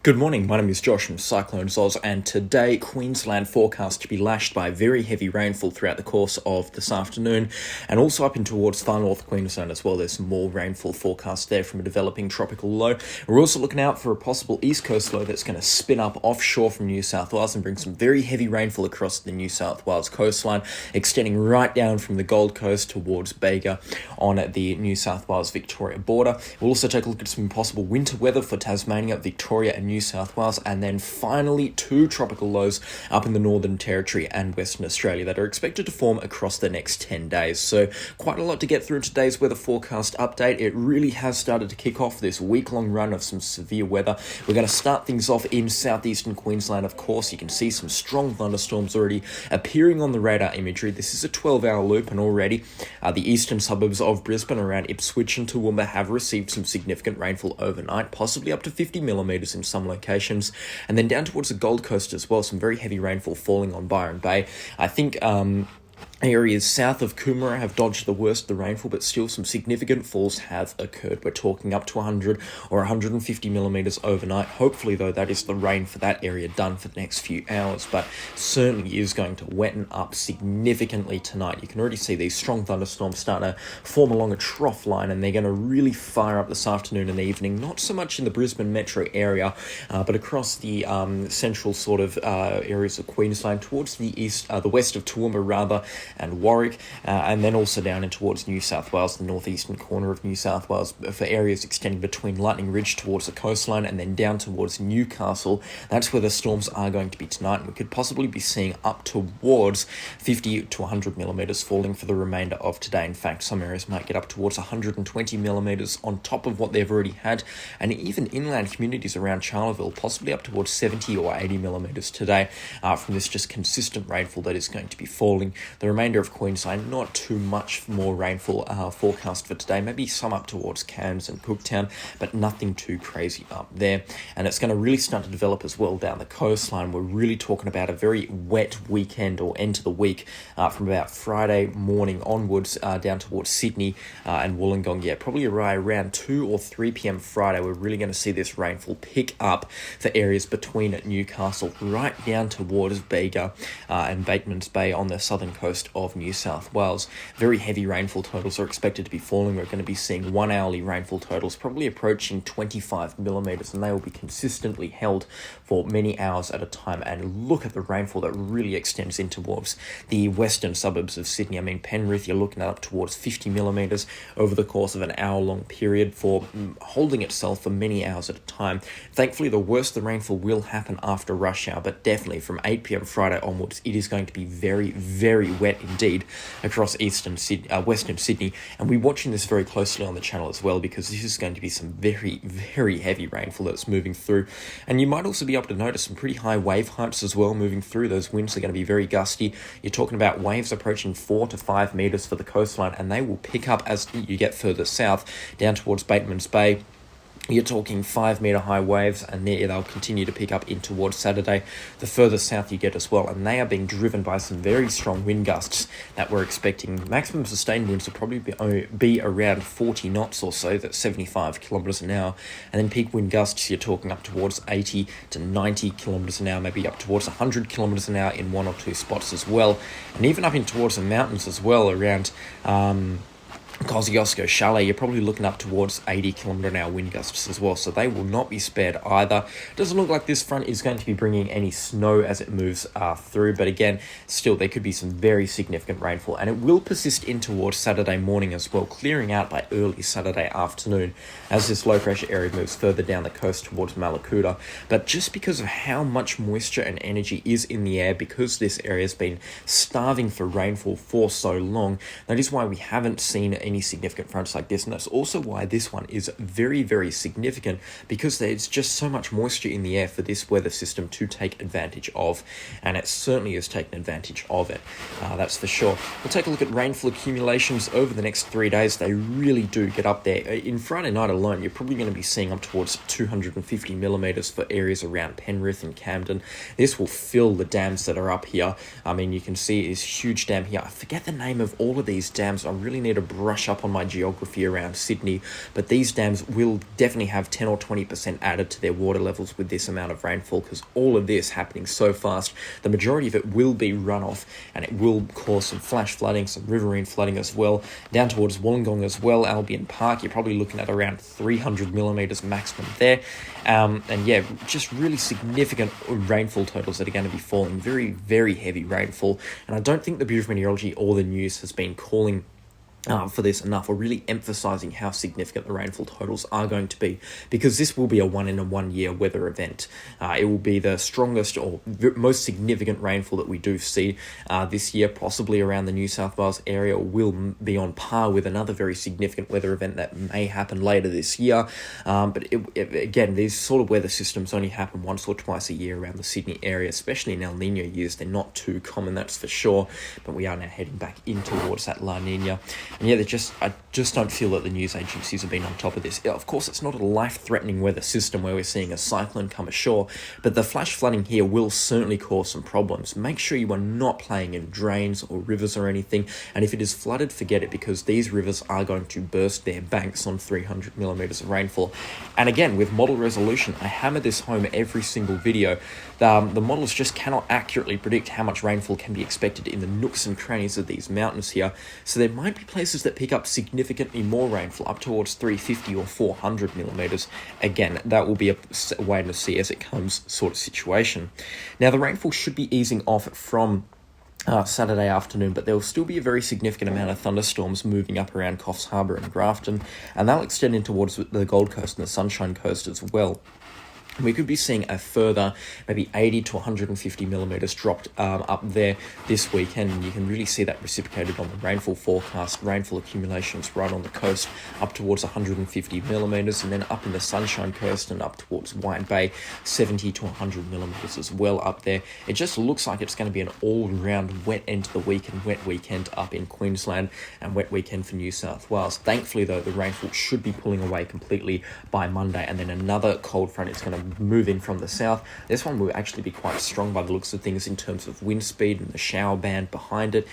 Good morning, my name is Josh from CyclonesOZ, and today Queensland forecast to be lashed by very heavy rainfall throughout the course of this afternoon, and also up in towards far north Queensland as well. There's some more rainfall forecast there from a developing tropical low. We're also looking out for a possible east coast low that's going to spin up offshore from New South Wales and bring some very heavy rainfall across the New South Wales coastline, extending right down from the Gold Coast towards Bega on the New South Wales-Victoria border. We'll also take a look at some possible winter weather for Tasmania, Victoria and New South Wales, and then finally two tropical lows up in the Northern Territory and Western Australia that are expected to form across the next 10 days. So quite a lot to get through in today's weather forecast update. It really has started to kick off this week-long run of some severe weather. We're going to start things off in southeastern Queensland, of course. You can see some strong thunderstorms already appearing on the radar imagery. This is a 12-hour loop, and already the eastern suburbs of Brisbane around Ipswich and Toowoomba have received some significant rainfall overnight, possibly up to 50 millimetres in some locations, and then down towards the Gold Coast as well, some very heavy rainfall falling on Byron Bay. I think areas south of Coomera have dodged the worst of the rainfall, but still some significant falls have occurred. We're talking up to 100 or 150 millimetres overnight. Hopefully, though, that is the rain for that area done for the next few hours, but certainly is going to wetten up significantly tonight. You can already see these strong thunderstorms starting to form along a trough line, and they're going to really fire up this afternoon and evening, not so much in the Brisbane metro area, but across the central sort of areas of Queensland, towards the east, the west of Toowoomba rather, and Warwick, and then also down in towards New South Wales, the northeastern corner of New South Wales, for areas extending between Lightning Ridge towards the coastline and then down towards Newcastle. That's where the storms are going to be tonight, and we could possibly be seeing up towards 50 to 100 millimetres falling for the remainder of today. In fact, some areas might get up towards 120 millimetres on top of what they've already had, and even inland communities around Charleville, possibly up towards 70 or 80 millimetres today from this just consistent rainfall that is going to be falling. The remainder of Queensland, not too much more rainfall forecast for today, maybe some up towards Cairns and Cooktown, but nothing too crazy up there. And it's going to really start to develop as well down the coastline. We're really talking about a very wet weekend or end to the week from about Friday morning onwards down towards Sydney and Wollongong. Yeah, probably around 2 or 3 p.m. Friday, we're really going to see this rainfall pick up for areas between Newcastle right down towards Bega and Bateman's Bay on the southern coast of New South Wales. Very heavy rainfall totals are expected to be falling. We're going to be seeing 1 hourly rainfall totals probably approaching 25 millimetres, and they will be consistently held for many hours at a time. And look at the rainfall that really extends in towards the western suburbs of Sydney. I mean, Penrith, you're looking at up towards 50 millimetres over the course of an hour-long period for holding itself for many hours at a time. Thankfully, the worst of the rainfall will happen after rush hour, but definitely from 8 p.m. Friday onwards, it is going to be very, very wet indeed across western Sydney, and we're watching this very closely on the channel as well, because this is going to be some very, very heavy rainfall that's moving through. And you might also be able to notice some pretty high wave heights as well moving through. Those winds are going to be very gusty. You're talking about waves approaching 4 to 5 metres for the coastline, and they will pick up as you get further south down towards Bateman's Bay. You're talking 5-metre high waves, and they'll continue to pick up in towards Saturday the further south you get as well, and they are being driven by some very strong wind gusts that we're expecting. Maximum sustained winds will probably be around 40 knots or so, that's 75 kilometres an hour, and then peak wind gusts you're talking up towards 80 to 90 kilometres an hour, maybe up towards 100 kilometres an hour in one or two spots as well, and even up in towards the mountains as well around Kosciuszko Chalet, you're probably looking up towards 80 km/h wind gusts as well, so they will not be spared either. Doesn't look like this front is going to be bringing any snow as it moves through, but again, still there could be some very significant rainfall, and it will persist in towards Saturday morning as well, clearing out by early Saturday afternoon as this low pressure area moves further down the coast towards Mallacoota. But just because of how much moisture and energy is in the air, because this area has been starving for rainfall for so long, that is why we haven't seen any significant fronts like this, and that's also why this one is very, very significant, because there's just so much moisture in the air for this weather system to take advantage of, and it certainly is taking advantage of it, that's for sure. We'll take a look at rainfall accumulations over the next 3 days. They really do get up there. In Friday night alone, you're probably going to be seeing up towards 250 millimetres for areas around Penrith and Camden. This will fill the dams that are up here. I mean, you can see this huge dam here. I forget the name of all of these dams. I really need a break brush up on my geography around Sydney, but these dams will definitely have 10 or 20% added to their water levels with this amount of rainfall, because all of this happening so fast, the majority of it will be runoff, and it will cause some flash flooding, some riverine flooding as well, down towards Wollongong as well, Albion Park. You're probably looking at around 300 millimetres maximum there. And yeah, just really significant rainfall totals that are going to be falling. Very, very heavy rainfall. And I don't think the Bureau of Meteorology or the news has been calling for this enough, or really emphasizing how significant the rainfall totals are going to be, because this will be a 1 year weather event. It will be the strongest or most significant rainfall that we do see this year, possibly around the New South Wales area, will be on par with another very significant weather event that may happen later this year. But again, these sort of weather systems only happen once or twice a year around the Sydney area, especially in El Nino years. They're not too common, that's for sure, but we are now heading back in towards that La Nina. And yeah, I just don't feel that the news agencies have been on top of this. Of course, it's not a life-threatening weather system where we're seeing a cyclone come ashore, but the flash flooding here will certainly cause some problems. Make sure you are not playing in drains or rivers or anything, and if it is flooded, forget it, because these rivers are going to burst their banks on 300 millimetres of rainfall. And again, with model resolution, I hammer this home every single video. The models just cannot accurately predict how much rainfall can be expected in the nooks and crannies of these mountains here, so there might be places that pick up significantly more rainfall, up towards 350 or 400 millimetres. Again, that will be a wait and see as it comes sort of situation. Now, the rainfall should be easing off from Saturday afternoon, but there will still be a very significant amount of thunderstorms moving up around Coffs Harbour and Grafton, and they'll extend in towards the Gold Coast and the Sunshine Coast as well. We could be seeing a further maybe 80 to 150 millimetres dropped up there this weekend, and you can really see that reciprocated on the rainfall forecast. Rainfall accumulations right on the coast up towards 150 millimetres, and then up in the Sunshine Coast and up towards White Bay, 70 to 100 millimetres as well up there. It just looks like it's going to be an all-round wet end to the week and wet weekend up in Queensland, and wet weekend for New South Wales. Thankfully, though, the rainfall should be pulling away completely by Monday, and then another cold front is going to move in from the south. This one will actually be quite strong by the looks of things in terms of wind speed and the shower band behind it.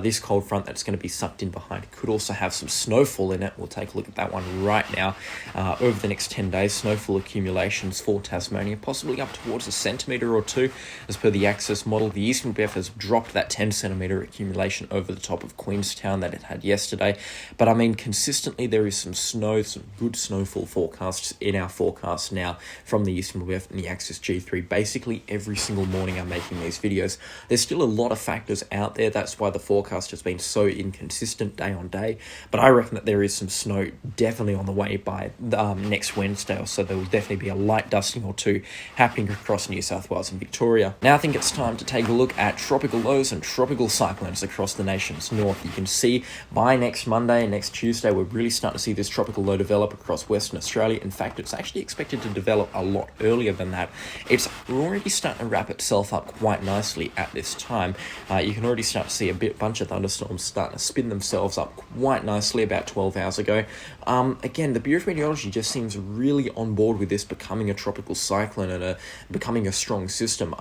This cold front that's going to be sucked in behind could also have some snowfall in it. We'll take a look at that one right now. Over the next 10 days, snowfall accumulations for Tasmania, possibly up towards a centimetre or two. As per the Axis model, the Eastern BF has dropped that 10 centimetre accumulation over the top of Queenstown that it had yesterday. But I mean, consistently there is some snow, some good snowfall forecasts in our forecast now from the Eastern BF and the Axis G3. Basically every single morning I'm making these videos. There's still a lot of factors out there. That's why the forecast has been so inconsistent day on day. But I reckon that there is some snow definitely on the way by next Wednesday or so. There will definitely be a light dusting or two happening across New South Wales and Victoria. Now I think it's time to take a look at tropical lows and tropical cyclones across the nation's north. You can see by next Monday and next Tuesday, we're really starting to see this tropical low develop across Western Australia. In fact, it's actually expected to develop a lot earlier than that. It's already starting to wrap itself up quite nicely at this time. You can already start to see a bunch of thunderstorms starting to spin themselves up quite nicely about 12 hours ago. Again, the Bureau of Meteorology just seems really on board with this becoming a tropical cyclone and becoming a strong system,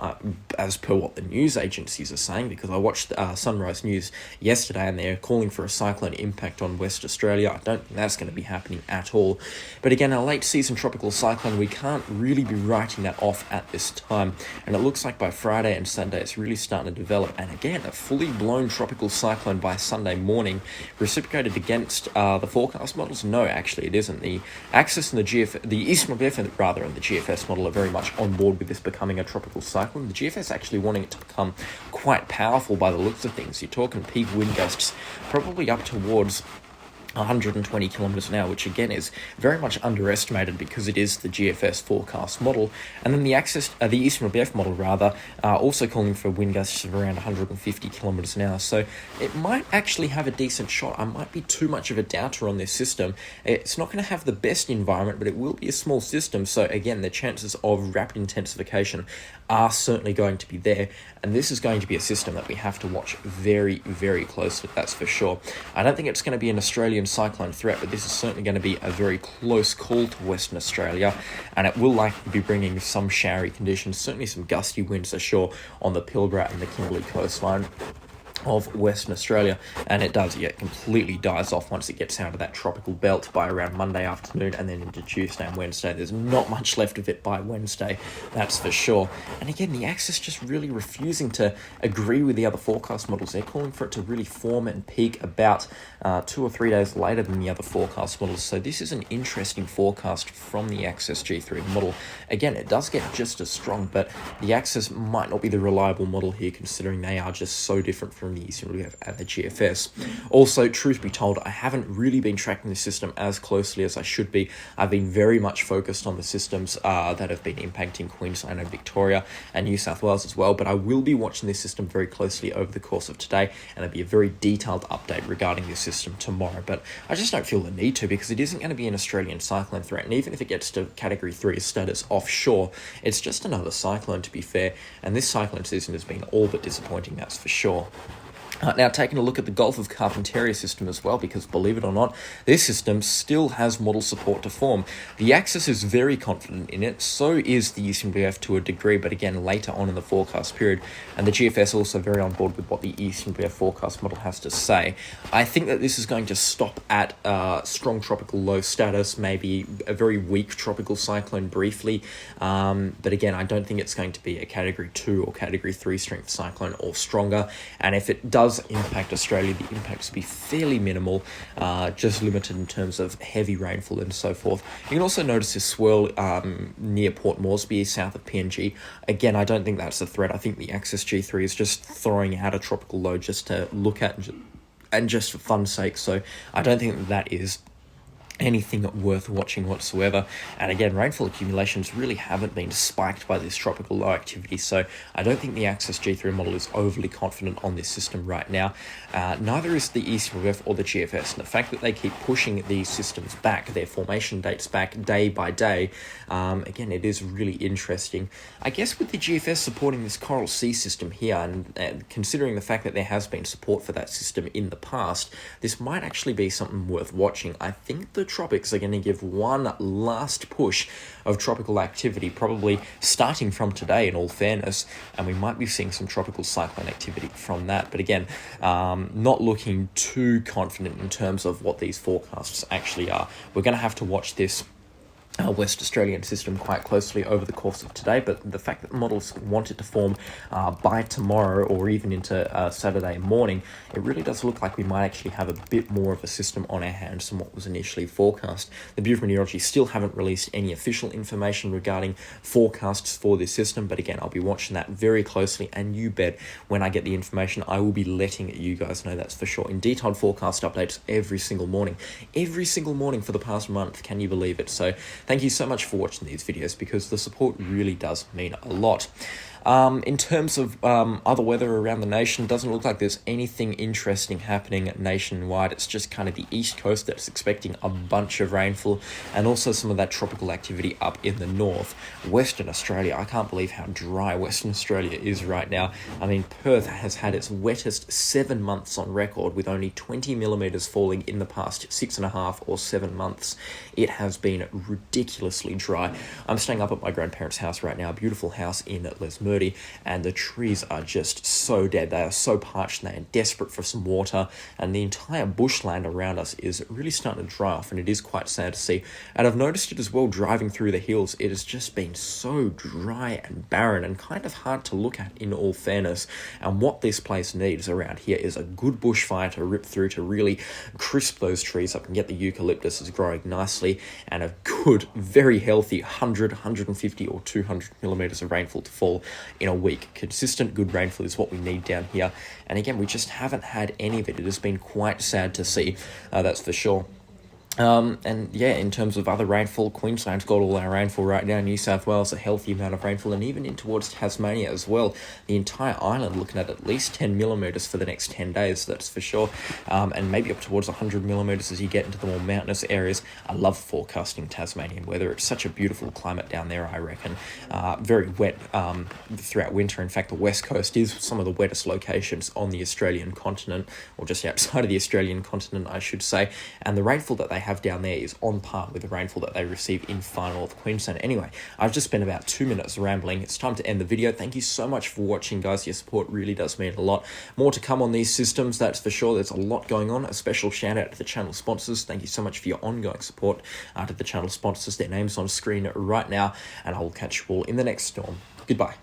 as per what the news agencies are saying, because I watched Sunrise News yesterday and they're calling for a cyclone impact on West Australia. I don't think that's going to be happening at all. But again, a late season tropical cyclone, we can't really be writing that off at this time, and it looks like by Friday and Sunday it's really starting to develop. And again, a fully blown tropical cyclone by Sunday morning, reciprocated against the forecast models. No, actually it isn't. The Axis and the Eastern BF rather and the GFS model are very much on board with this becoming a tropical cyclone. The GFS actually wanting it to become quite powerful by the looks of things. You're talking peak wind gusts probably up towards 120 kilometers an hour, which again is very much underestimated because it is the GFS forecast model. And then the Eastern BF model rather, also calling for wind gusts of around 150 kilometers an hour. So it might actually have a decent shot. I might be too much of a doubter on this system. It's not going to have the best environment, but it will be a small system. So again, the chances of rapid intensification are certainly going to be there. And this is going to be a system that we have to watch very, very closely, that's for sure. I don't think it's going to be an Australian cyclone threat, but this is certainly going to be a very close call to Western Australia, and it will likely be bringing some showery conditions, certainly some gusty winds ashore on the Pilbara and the Kimberley coastline. of Western Australia, and it does, completely dies off once it gets out of that tropical belt by around Monday afternoon, and then into Tuesday and Wednesday. There's not much left of it by Wednesday, that's for sure. And again, the axis just really refusing to agree with the other forecast models. They're calling for it to really form and peak about 2 or 3 days later than the other forecast models. So this is an interesting forecast from the Axis G3 model. Again, it does get just as strong, but the Axis might not be the reliable model here, considering they are just so different from the East Queensland and the GFS. Also, truth be told, I haven't really been tracking the system as closely as I should be. I've been very much focused on the systems that have been impacting Queensland and Victoria and New South Wales as well, but I will be watching this system very closely over the course of today, and there'll be a very detailed update regarding this system tomorrow. But I just don't feel the need to, because it isn't going to be an Australian cyclone threat, and even if it gets to Category 3 status offshore, it's just another cyclone, to be fair, and this cyclone season has been all but disappointing, that's for sure. Now, taking a look at the Gulf of Carpentaria system as well, because believe it or not, this system still has model support to form. The Axis is very confident in it, so is the ECMWF to a degree, but again, later on in the forecast period, and the GFS also very on board with what the ECMWF forecast model has to say. I think that this is going to stop at strong tropical low status, maybe a very weak tropical cyclone briefly, but again, I don't think it's going to be a Category 2 or Category 3 strength cyclone or stronger, and if it does impact Australia, the impacts will be fairly minimal, just limited in terms of heavy rainfall and so forth. You can also notice this swirl near Port Moresby, south of PNG. Again, I don't think that's a threat. I think the Axis G3 is just throwing out a tropical low just to look at and just for fun's sake, so I don't think that is anything worth watching whatsoever. And again, rainfall accumulations really haven't been spiked by this tropical low activity, so I don't think the Axis G3 model is overly confident on this system right now. Neither is the ECMWF or the GFS, and the fact that they keep pushing these systems back, their formation dates back day by day, again, it is really interesting. I guess with the GFS supporting this Coral Sea system here, and considering the fact that there has been support for that system in the past, this might actually be something worth watching. I think the tropics are going to give one last push of tropical activity, probably starting from today in all fairness, and we might be seeing some tropical cyclone activity from that. But again, not looking too confident in terms of what these forecasts actually are. We're going to have to watch this West Australian system quite closely over the course of today, but the fact that models want it to form by tomorrow or even into Saturday morning, it really does look like we might actually have a bit more of a system on our hands than what was initially forecast. The Bureau of Meteorology still haven't released any official information regarding forecasts for this system, but again, I'll be watching that very closely, and you bet when I get the information, I will be letting you guys know, that's for sure, in detailed forecast updates every single morning for the past month. Can you believe it? So thank you so much for watching these videos, because the support really does mean a lot. In terms of other weather around the nation, doesn't look like there's anything interesting happening nationwide. It's just kind of the east coast that's expecting a bunch of rainfall, and also some of that tropical activity up in the north. Western Australia, I can't believe how dry Western Australia is right now. I mean, Perth has had its wettest 7 months on record, with only 20 millimetres falling in the past 6.5 or 7 months. It has been ridiculously dry. I'm staying up at my grandparents' house right now, a beautiful house in Lesmere, and the trees are just so dead. They are so parched, and they are desperate for some water, and the entire bushland around us is really starting to dry off, and it is quite sad to see. And I've noticed it as well driving through the hills. It has just been so dry and barren and kind of hard to look at, in all fairness. And what this place needs around here is a good bushfire to rip through to really crisp those trees up and get the eucalyptus growing nicely, and a good, very healthy 100, 150 or 200 millimetres of rainfall to fall in a week. Consistent good rainfall is what we need down here, and again, we just haven't had any of it. It has been quite sad to see, that's for sure. And yeah, in terms of other rainfall, Queensland's got all our rainfall right now. New South Wales, a healthy amount of rainfall, and even in towards Tasmania as well. The entire island looking at least 10 millimetres for the next 10 days, that's for sure. And maybe up towards 100 millimetres as you get into the more mountainous areas. I love forecasting Tasmanian weather. It's such a beautiful climate down there, I reckon. Very wet throughout winter. In fact, the west coast is some of the wettest locations on the Australian continent, or just outside of the Australian continent, I should say. And the rainfall that they have down there is on par with the rainfall that they receive in far north Queensland. Anyway, I've just spent about 2 minutes rambling. It's time to end the video. Thank you so much for watching, guys. Your support really does mean a lot. More to come on these systems, that's for sure. There's a lot going on. A special shout out to the channel sponsors. Thank you so much for your ongoing support to the channel sponsors. Their names on screen right now, and I will catch you all in the next storm. Goodbye.